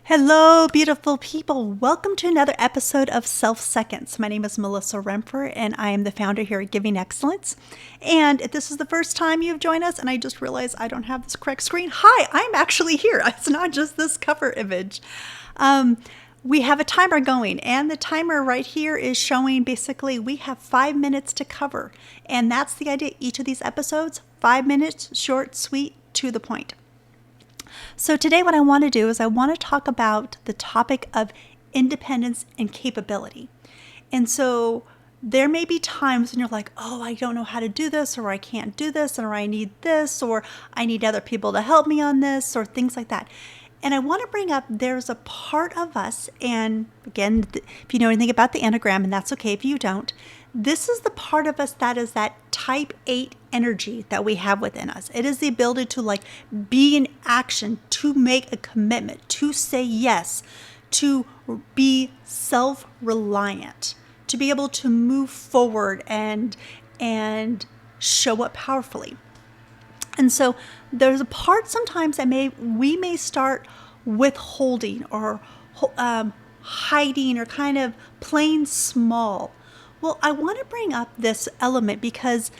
Hello, beautiful people. Welcome to another episode of Self Seconds. My name is Mellissa Rempfer, and I am the founder here at Giving Excellence. And if this is the first time you've joined us, and I just realized I don't have this correct screen, hi, I'm actually here. It's not just this cover image. We have a timer going, and the timer right here is showing basically we have 5 minutes to cover. And that's the idea. Each of these episodes, 5 minutes, short, sweet, to the point. So today what I want to do is I want to talk about the topic of independence and capability. And so there may be times when you're like, oh, I don't know how to do this, or I can't do this, or I need this, or I need other people to help me on this, or things like that. And I want to bring up there's a part of us, and again, if you know anything about the Enneagram, and that's okay if you don't, this is the part of us that is that type 8 energy that we have within us. It is the ability to be in action, to make a commitment, to say yes, to be self-reliant, to be able to move forward and show up powerfully. And so there's a part sometimes that we may start withholding or hiding or kind of playing small. Well, I want to bring up this element because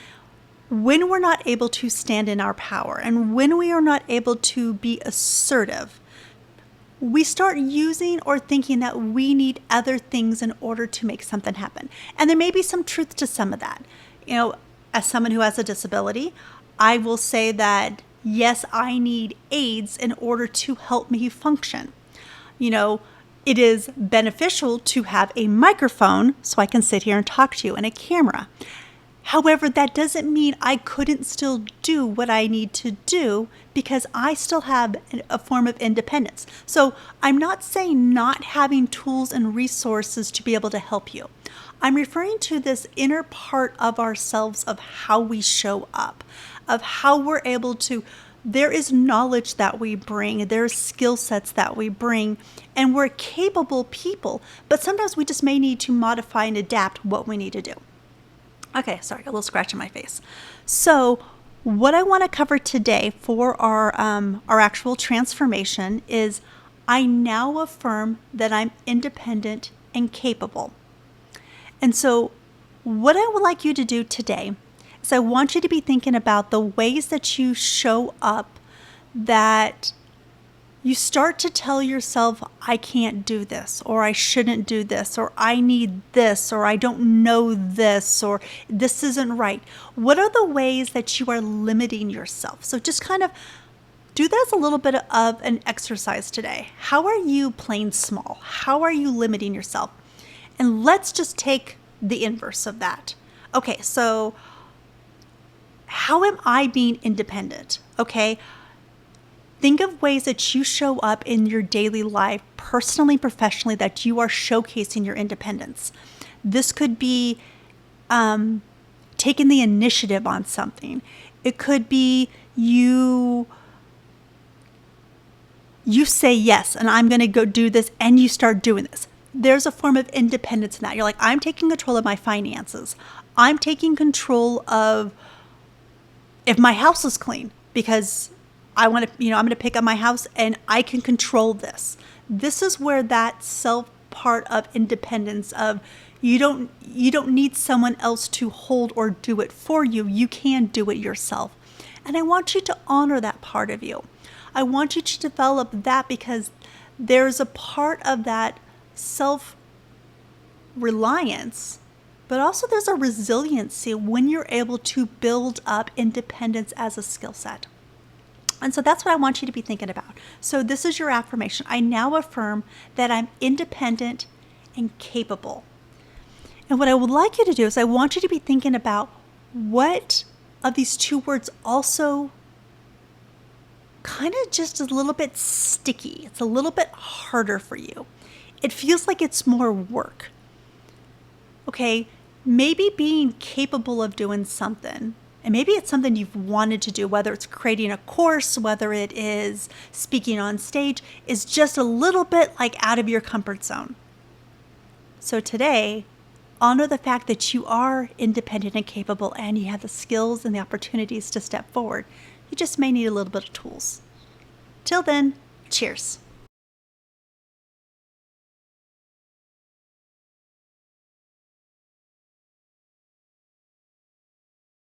when we're not able to stand in our power and when we are not able to be assertive, we start using or thinking that we need other things in order to make something happen. And there may be some truth to some of that. You know, as someone who has a disability, I will say that, yes, I need aids in order to help me function. You know, it is beneficial to have a microphone so I can sit here and talk to you, and a camera. However, that doesn't mean I couldn't still do what I need to do because I still have a form of independence. So I'm not saying not having tools and resources to be able to help you. I'm referring to this inner part of ourselves of how we show up, of how we're able to. There is knowledge that we bring, there's skill sets that we bring, and we're capable people, but sometimes we just may need to modify and adapt what we need to do. Okay, sorry, a little scratch on my face. So what I want to cover today for our actual transformation is I now affirm that I'm independent and capable. And so what I would like you to do today is I want you to be thinking about the ways that you show up that you start to tell yourself, I can't do this, or I shouldn't do this, or I need this, or I don't know this, or this isn't right. What are the ways that you are limiting yourself? So just kind of do that as a little bit of an exercise today. How are you playing small? How are you limiting yourself? And let's just take the inverse of that. Okay, so how am I being independent? Okay, think of ways that you show up in your daily life, personally, professionally, that you are showcasing your independence. This could be taking the initiative on something. It could be you say yes, and I'm going to go do this, and you start doing this. There's a form of independence in that. You're like, I'm taking control of my finances. I'm taking control of if my house is clean because I'm going to pick up my house and I can control this. This is where that self part of independence of you don't need someone else to hold or do it for you. You can do it yourself. And I want you to honor that part of you. I want you to develop that because there's a part of that self-reliance, but also there's a resiliency when you're able to build up independence as a skill set. And so that's what I want you to be thinking about. So this is your affirmation. I now affirm that I'm independent and capable. And what I would like you to do is I want you to be thinking about what of these two words also kind of just a little bit sticky. It's a little bit harder for you. It feels like it's more work. Okay, maybe being capable of doing something, and maybe it's something you've wanted to do, whether it's creating a course, whether it is speaking on stage, is just a little bit out of your comfort zone. So today, honor the fact that you are independent and capable and you have the skills and the opportunities to step forward. You just may need a little bit of tools. Till then, cheers.